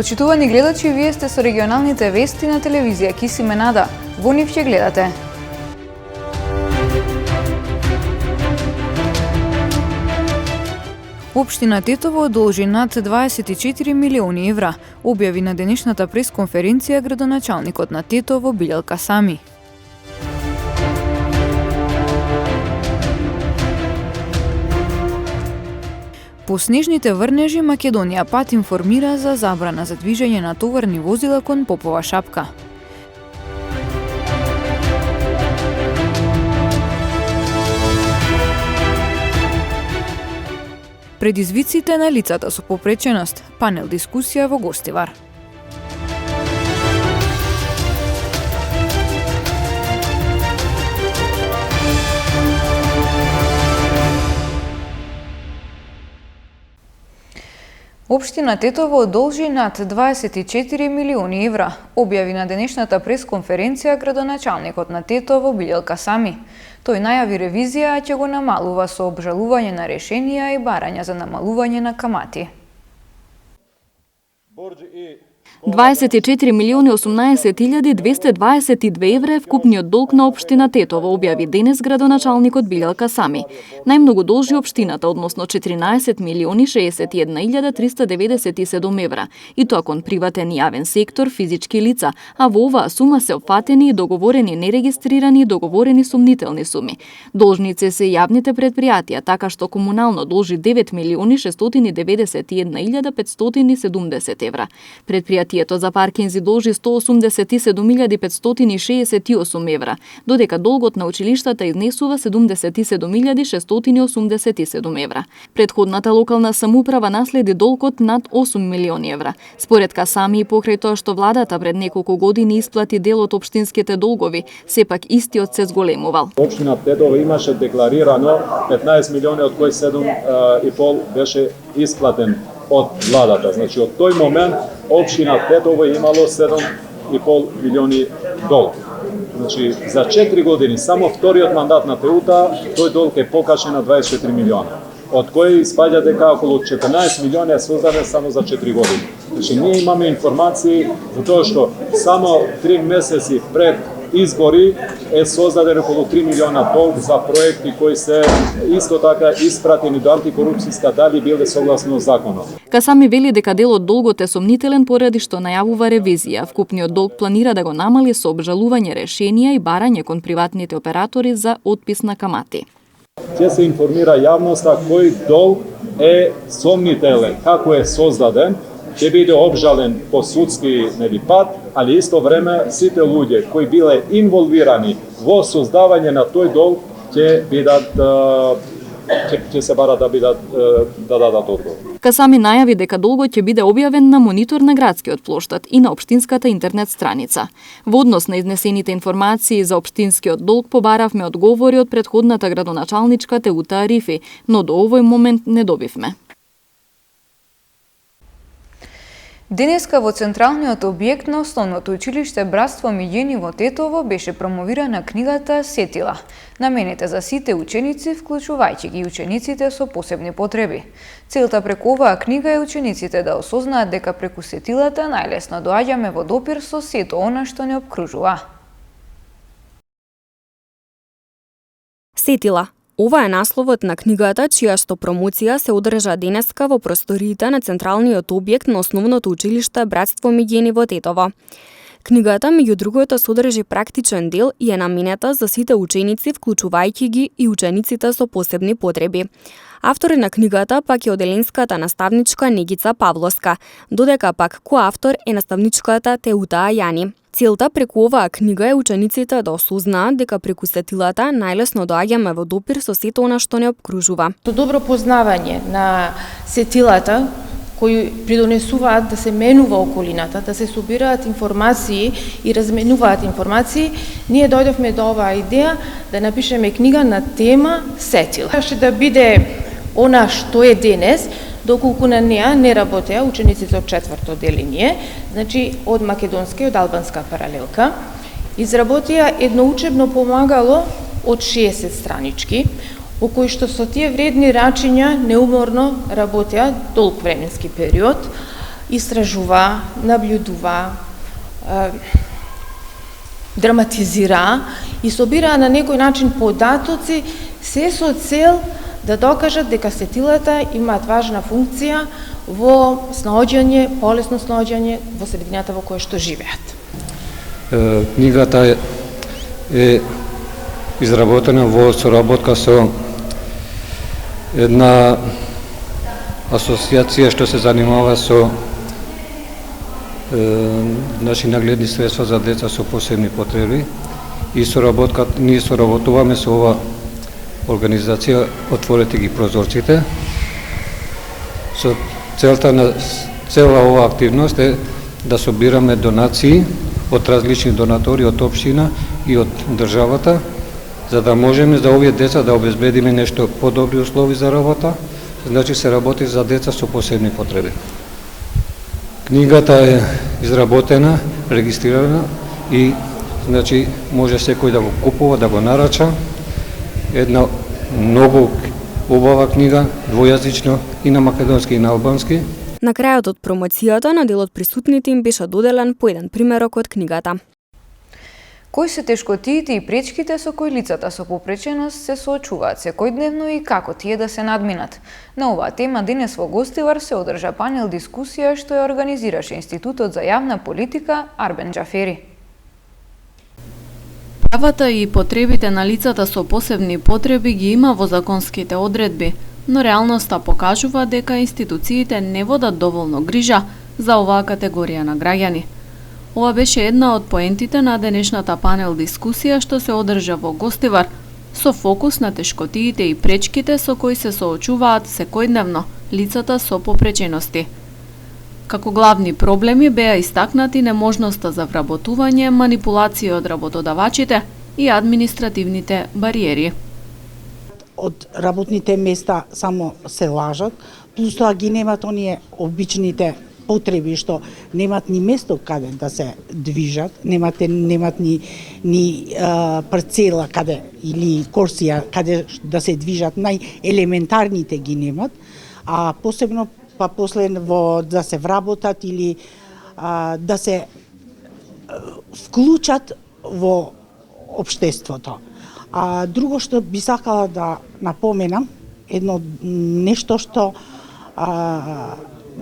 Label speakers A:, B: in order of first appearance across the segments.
A: Почитувани гледачи, вие сте со регионалните вести на телевизија Кисиме Нада. Во нив ќе гледате. Општина Тетово должи над 24 милиони евра, објави на денешната пресконференција градоначалникот на Тетово Билјалка Сами. По снежните врнежи Македонија пат информира за забрана за движење на товарни возила кон Попова шапка. Предизвиците на лицата со попреченост, панел дискусија во Гостивар. Општина Тетово должи над 24 милиони евра, објави на денешната пресконференција градоначалникот на Тетово Билјалка Сами. Тој најави ревизија, а ќе го намалува со обжалување на решенија и барања за намалување на камати.
B: 24 милиони 18.222 евра е вкупниот долг на општина Тетово, објави денес градоначалникот Билјалка Сами. Најмногу должи општината, односно 14 милиони 61.397 евра, и тоа кон приватен и јавен сектор, физички лица, а во оваа сума се опфатени и договорени нерегистрирани и договорени сумнителни суми. Должници се јавните предпријатија, така што комунално должи 9 милиони 691.570 евра. Предпријатието за паркинзи должи 187.568 евра, додека долгот на училиштата изнесува 77.687 евра. Предходната локална самоуправа наследи долгот над 8 милиони евра. Според Касами и покрај тоа што владата пред неколку години исплати дел од општинските долгови, сепак истиот се зголемувал.
C: Општина Тетово имаше декларирано 15 милиони, од кои 7,5 беше исплатен од владата. Значи, од тој момент општина Тетово имало 7,5 милиони долг. Значи, за 4 години, само вториот мандат на ТУ-та, тој долг е покачен на 24 милиона, од кои испаѓа дека околу 14 милиони е создаден само за 4 години. Значи, ние имаме информации за тоа што само 3 месеци пред избори е создаден околу 3 милиона долг за проекти кои се исто така испратени до антикорупцијска дали биле согласно законот.
B: Касами вели дека дел од долгот е сомнителен поради што најавува ревизија. Вкупниот долг планира да го намали со обжалување решенија и барање кон приватните оператори за отпис на камати.
C: Ќе се информира јавноста кој долг е сомнителен, како е создаден, ќе биде обжален по судски пат, али исто време сите луѓе кои биле инволвирани во создавање на тој долг ќе бидат ќе се барат да дадат одговор.
B: Касами најави дека долгот ќе биде објавен на монитор на градскиот плоштад и на општинската интернет страница. Во однос на изнесените информации за општинскиот долг побаравме одговори од претходната градоначалничка Теута Арифи, но до овој момент не добивме.
A: Денеска во централниот објект на основното училиште Братство Миѓени во Тетово беше промовирана книгата Сетила, наменета за сите ученици, вклучувајќи ги учениците со посебни потреби. Целта преку оваа книга е учениците да осознаат дека преку сетилата најлесно доаѓаме во допир со сето она што не обкружува.
D: Сетила. Ова е насловот на книгата, чијашто промоција се одржа денеска во просториите на централниот објект на основното училиште Братство Миѓени во Тетово. Книгата, меѓу другото, содржи практичен дел и е наменета за сите ученици, вклучувајќи ги и учениците со посебни потреби. Автор на книгата пак е оделенската наставничка Негица Павловска, додека пак коавтор е наставничката Теута Ајани. Целта преку оваа книга е учениците да осознаат дека преку сетилата најлесно доаѓаме во допир со сето она што не обкружува.
E: Со добро познавање на сетилата кои придонесуваат да се менува околината, да се собираат информации и разменуваат информации, ние дојдовме до оваа идеја да напишеме книга на тема Сетила. Ще да биде она што е денес, доколку на неа не работеа учениците од 4-то деление, значи од македонска и од албанска паралелка, изработија едно учебно помагало од 60 странички, во кои што со тие вредни рачиња неуморно работеа долг временски период истражува, наблюдува, драматизира и собира на некој начин податоци, се со цел да докажат дека сетилата имаат важна функција во снаоѓање, полесно снаоѓање во средината во која што живеат.
F: Книгата е изработена во соработка со една асоцијација што се занимава со нагледни средства за деца со посебни потреби и ние соработуваме со ова организација Отворете ги прозорците. Со цела ова активност е да собираме донации од различни донатори од општина и од државата, за да можеме за овие деца да обезбедиме нешто подобри услови за работа. Значи се работи за деца со посебни потреби. Книгата е изработена, регистрирана и значи може секој да го купува, да го нарача. Една многу убава книга, двојазично и на македонски и на албански.
D: На крајот од промоцијата на дел од присутните им беше доделен по еден примерок од книгата.
A: Кои се тешкотиите и пречките со кои лицата со попреченост се соочуваат секојдневно и како тие да се надминат? На оваа тема денес во Гостивар се одржа панел дискусија што ја организираше Институтот за јавна политика Арбен Џафери.
B: Правата и потребите на лицата со посебни потреби ги има во законските одредби, но реалноста покажува дека институциите не водат доволно грижа за оваа категорија на граѓани. Ова беше една од поентите на денешната панел дискусија што се одржа во Гостивар, со фокус на тешкотиите и пречките со кои се соочуваат секојдневно лицата со попречености. Како главни проблеми беа истакнати неможноста за вработување, манипулација од работодавачите и административните бариери.
G: Од работните места само се лажат, плюс тоа ги немат оние обичните потреби што немат ни место каде да се движат, немат ни парцела каде или корсија каде да се движат, најелементарните ги немат, а посебно па после да се вработат или да се вклучат во општеството. А друго што би сакала да напоменам, едно нешто што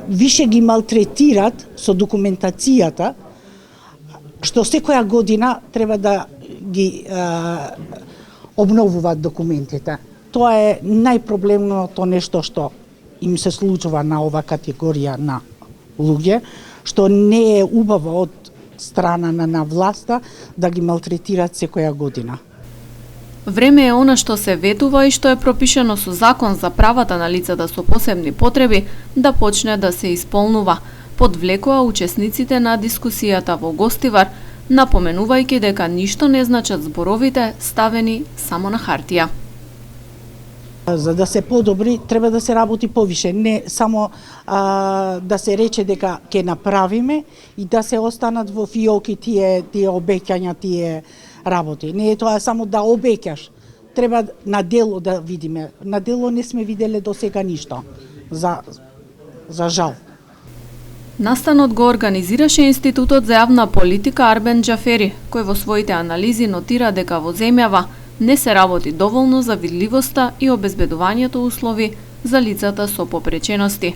G: више ги малтретират со документацијата, што секоја година треба да ги обновуваат документите. Тоа е најпроблемното нешто што им се случува на ова категорија на луѓе, што не е убаво од страна на власта да ги малтретираат секоја година.
B: Време е она што се ветува и што е пропишено со закон за правата на лицата со посебни потреби да почне да се исполнува, подвлекоа учесниците на дискусијата во Гостивар, напоменувајќи дека ништо не значат зборовите ставени само на хартија.
G: За да се подобри, треба да се работи повише, не само да се рече дека ќе направиме и да се останат во фиоки тие обеќања, тие работи. Не е тоа само да обеќаш. Треба на дело да видиме. На дело не сме виделе до сега ништо. За жал.
B: Настанот го организираше Институтот за јавна политика Арбен Џафери, кој во своите анализи нотира дека во земјава не се работи доволно за видливоста и обезбедувањето услови за лицата со попречености.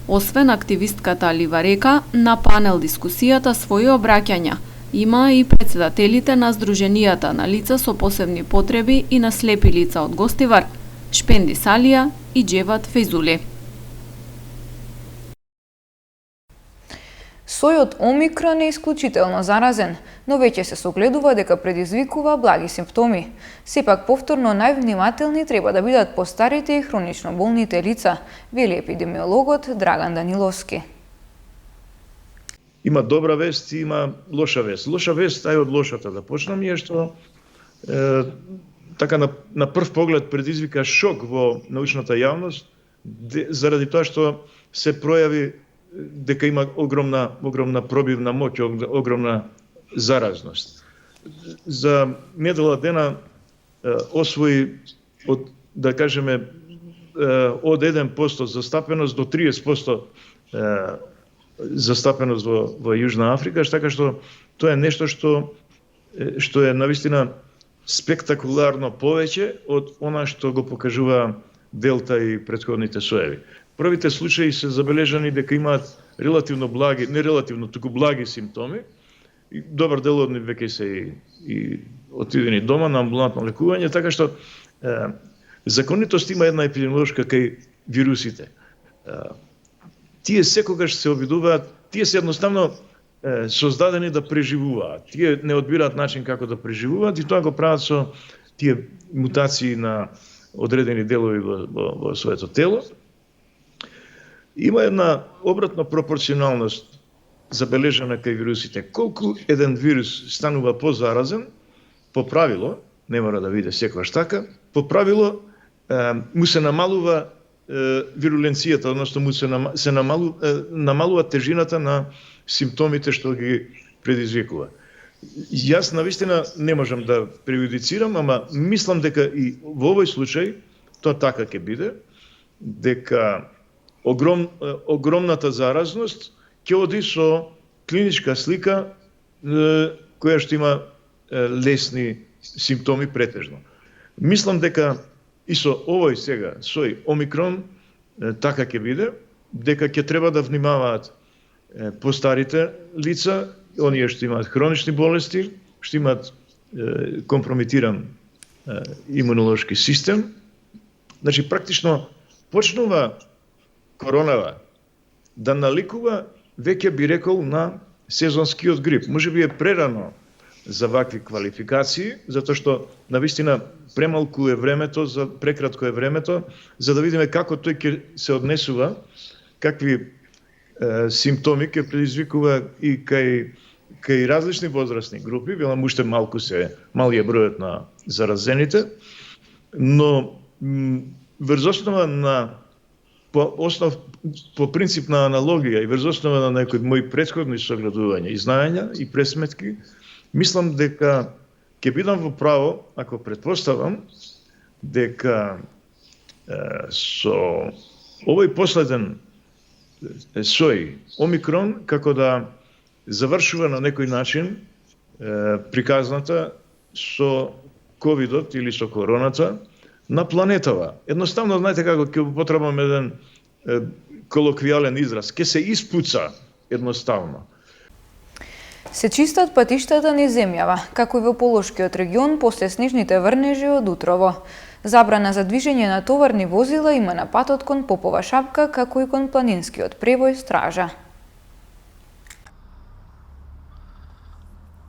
B: Освен активистката Алива Река, на панел дискусијата своји обраќања има и председателите на Сдруженијата на лица со посебни потреби и на слепи лица од Гостивар, Шпенди Салија и Џеват Фейзули.
A: Сојот Омикрон е исклучително заразен, но веќе се согледува дека предизвикува благи симптоми. Сепак повторно највнимателни треба да бидат постарите и хронично болните лица, вели епидемиологот Драган Даниловски.
H: Има добра вест и има лоша вест. Лоша вест, ај од лошата да почнам, е што така на прв поглед предизвика шок во научната јавност заради тоа што се пројави дека има огромна пробивна моќ, огромна заразност. За недела дена освои од, да кажеме, од 1% застапеност до 30% застапеност во Јужна Африка, така што тоа е нешто што е навистина спектакуларно повеќе од она што го покажува Делта и претходните соеви. Првите случаи се забележани дека имаат релативно благи, не релативно, туку благи симптоми. И добар дел од нив веќе се и отидени дома на амбулантно лекување, така што законитост има една епидемиолошка кај вирусите. Тие секогаш се обидуваат, тие се едноставно создадени да преживуваат. Тие не одбираат начин како да преживуваат и тоа го прават со тие мутации на одредени делови во своето тело. Има една обратна пропорционалност забележана кај вирусите. Колку еден вирус станува позаразен, по правило, не мора да биде секогаш така, по правило му се намалува вируленцијата, односно му се намалува тежината на симптомите што ги предизвикува. Јас навистина не можам да преюдицирам, ама мислам дека и во овој случај тоа така ќе биде, дека огромната заразност ќе оди со клиничка слика која што има лесни симптоми претежно. Мислам дека и со овој сега, сој Омикрон, така ќе биде, дека ќе треба да внимаваат постарите лица, оние што имаат хронични болести, што имаат компрометиран имунолошки систем. Значи, практично, почнува коронава да наликува, веќе би рекол, на сезонскиот грип. Може би е прерано за вакви квалификации, затоа што навистина премалку е времето, прекратко е времето, за да видиме како тој ќе се однесува, какви симптоми ќе предизвикува и кај различни возрастни групи, велам уште мал е бројот на заразените, но врз основа на по принцип на аналогија и врз основа на некои мои претходни согледувања и знаења и пресметки, мислам дека ќе бидам во право, ако претпоставам, дека со овој последен сој Омикрон, како да завршува на некој начин приказната со ковидот или со короната на планетава. Едноставно, знаете како, ќе употребам еден колоквијален израз, ќе се испуца едноставно.
A: Се чистат патиштата низ земјава, како и во Полошкиот регион после снежните врнежи од утрово. Забрана за движење на товарни возила има на патот кон Попова шапка, како и кон планинскиот превој Стража.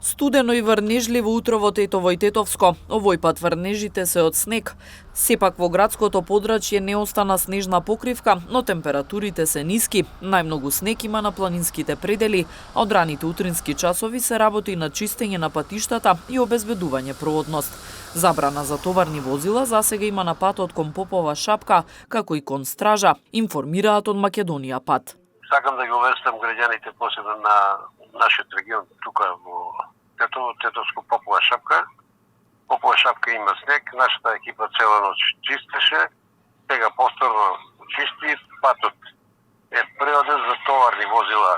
I: Студено и врнежливо утро во Тетово и Тетовско. Овој пат врнежите се од снег. Сепак во градското подрачје не остана снежна покривка, но температурите се ниски. Најмногу снег има на планинските предели, а од раните утрински часови се работи на чистење на патиштата и обезбедување проводност. Забрана за товарни возила засега има на патот кон Попова шапка, како и кон Стража, информираат од Македонија пат.
J: Сакам да ги обавестам граѓаните посебно на нашиот регион, тука во Тетовско Попова шапка. Попова шапка има снег, нашата екипа цела ноќ чистеше, сега повторно чисти, патот е преоден за товарни возила.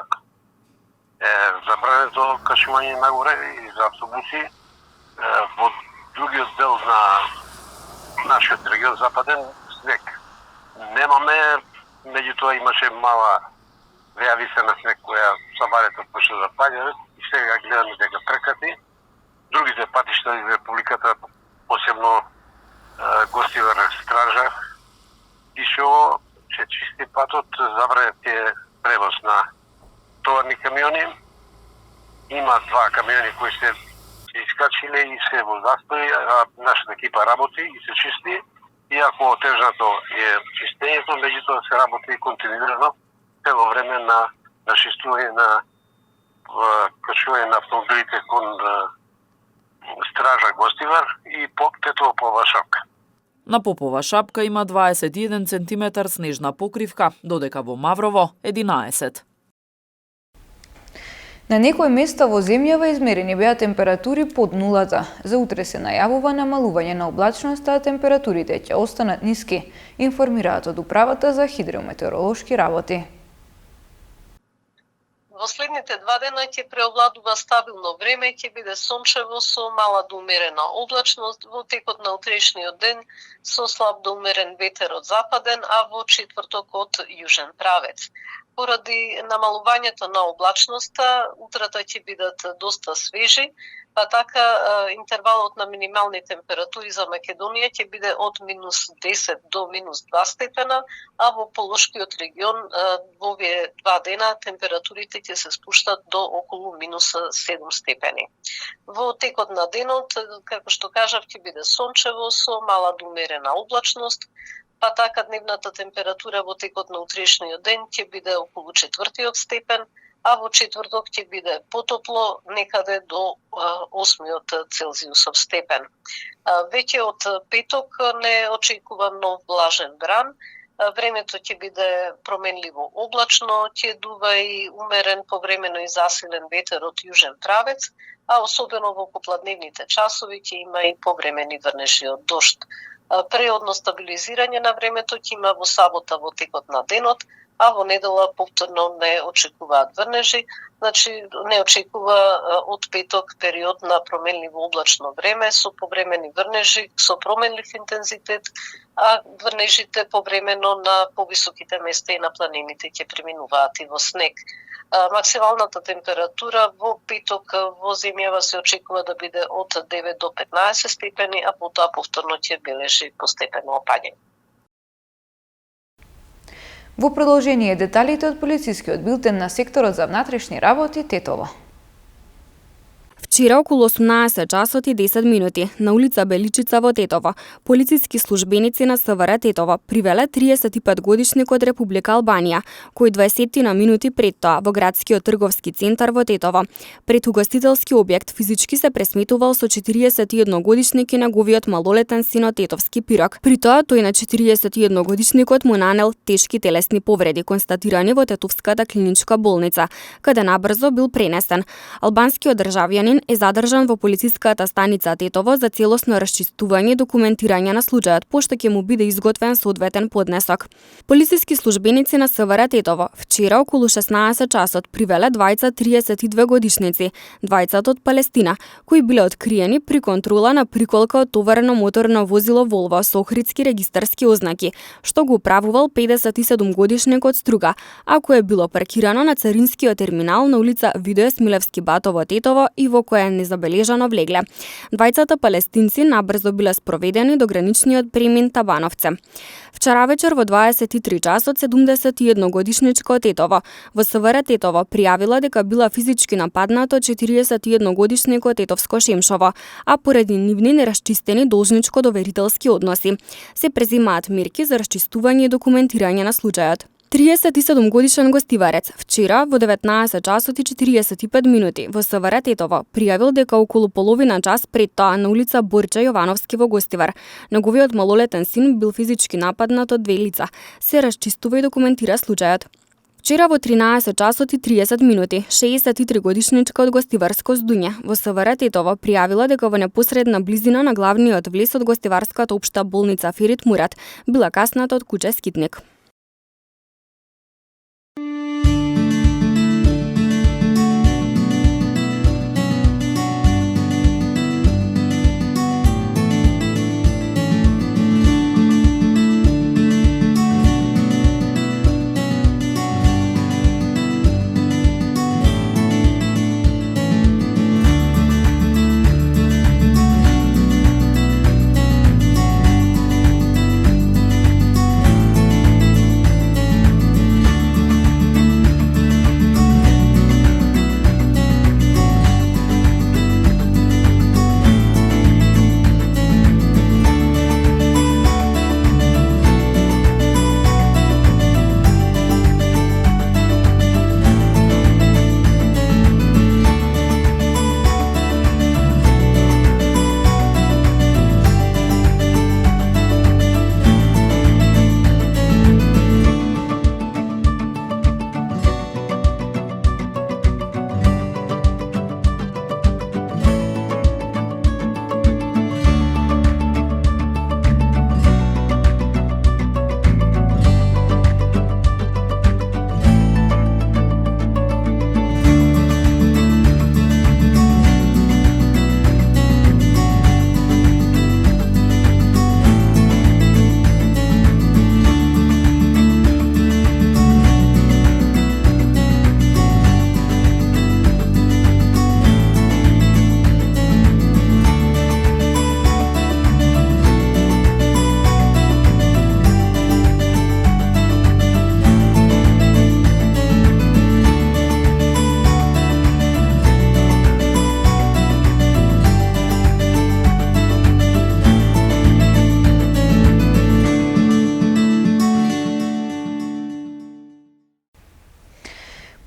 J: Забрането качување нагоре и за автобуси. Во другиот дел на нашиот регион западен снег немаме, меѓутоа имаше мала веависена снег која сабарето почна да паѓа и сега гледаме дека прекати. Другите патишта из Републиката, посебно Гостивар, Стража, Тишево, че чисти патот, забранет е превоз на товарни камиони. Има два камиони кои се искачиле и се во застој, а нашата екипа работи и се чисти. Иако отежнато е чистењето, меѓутоа се работи континуирано цело време на чистување на качување на автомобилите кон Стража Гостивар и Тетово Попова шапка.
I: На Попова шапка има 21 центиметар снежна покривка, додека во Маврово 11.
A: На некои места во земјава измерени беа температури под нулата. За утре се најавува намалување на облачноста, а температурите ќе останат ниски, информираат од Управата за хидрометеоролошки работи.
K: Во следните 2 дена ќе преовладува стабилно време, ќе биде сончево со мала до умерена облачност во текот на утрешниот ден со слаб до умерен ветер од западен, а во четврток од јужен правец. Поради намалувањето на облачноста, утрата ќе бидат доста свежи, па така интервалот на минимални температури за Македонија ќе биде од минус 10 до минус 2 степена, а во Полошкиот регион во овие 2 дена температурите ќе се спуштат до околу минус 7 степени. Во текот на денот, како што кажав, ќе биде сончево со мала до умерена облачност, па така дневната температура во текот на утрешниот ден ќе биде околу 4 степен, а во четврток ќе биде потопло некаде до 8 Целзиусов степен. Веќе од петок не очекува нов влажен бран. Времето ќе биде променливо облачно, ќе дува и умерен повремено и засилен ветер од јужен правец, а особено во попладневните часови ќе има и повремени врнежи од дожд. Преодно стабилизирање на времето ќе има во сабота во текот на денот, а во недела повторно не очекуваат врнежи, значи не очекува од петок период на променливо облачно време со повремени врнежи, со променлив интензитет, а врнежите повремено на повисоките места и на планините ќе преминуваат и во снег. Максималната температура во петок во земјава се очекува да биде од 9 до 15 степени, а потоа повторно ќе бележи постепено опаѓање.
A: Во продолжение деталите од полицискиот билтен на секторот за внатрешни работи Тетово.
D: Вчера околу 18 часот и 10 минути на улица Беличица во Тетово, полициски службеници на СВР Тетово привеле 35-годишник од Република Албанија, кој 20 на минути пред тоа во градскиот трговски центар во Тетово, пред угостителски објект физички се пресметувал со 41-годишник и неговиот малолетен син од Тетовски Пирок. При тоа тој на 41-годишникот му нанел тешки телесни повреди, констатирани во Тетовската клиничка болница, каде набрзо бил пренесен. Албанскиот државјанин е задржан во полициската станица Тетово за целосно расчистување и документирање на случајот, пошто ќе му биде изготвен соодветен поднесок. Полициски службеници на СВР Тетово вчера околу 16 часот привеле двајца 32 годишници, двајцата од Палестина, кои биле откриени при контрола на приколка од товарено моторно возило Волво со охридски регистарски ознаки, што го управувал 57 годишник од Струга, а кој е било паркирано на царинскиот терминал на улица Видое Смилевски Бато во Тетово и во која незабележано влегле. Двајцата палестинци набрзо биле спроведени до граничниот премин Табановце. Вчера вечер во 23 часот 71 годишничка од Тетово во СВР Тетово пријавила дека била физички нападната од 41 годишник од Тетовско Шемшово, а поради нивни нерасчистени должничко-доверителски односи се презимаат мерки за расчистување и документирање на случајот. 37 годишен гостиварец вчера во 19 часот и 45 минути во СВР Тетово пријавил дека околу половина час пред тоа на улица Борча Јовановски во Гостивар неговиот малолетен син бил физички нападнат од две лица. Се расчистува и документира случајот. Вчера во 13 часот и 30 минути 63 годишничка од Гостиварско Здуње во СВР Тетово пријавила дека во непосредна близина на главниот влез од Гостиварската општа болница Ферит Мурат била касната од куќа скитник.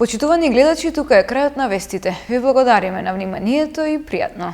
A: Почитувани гледачи, тука е крајот на вестите. Ви благодариме на вниманието и пријатно.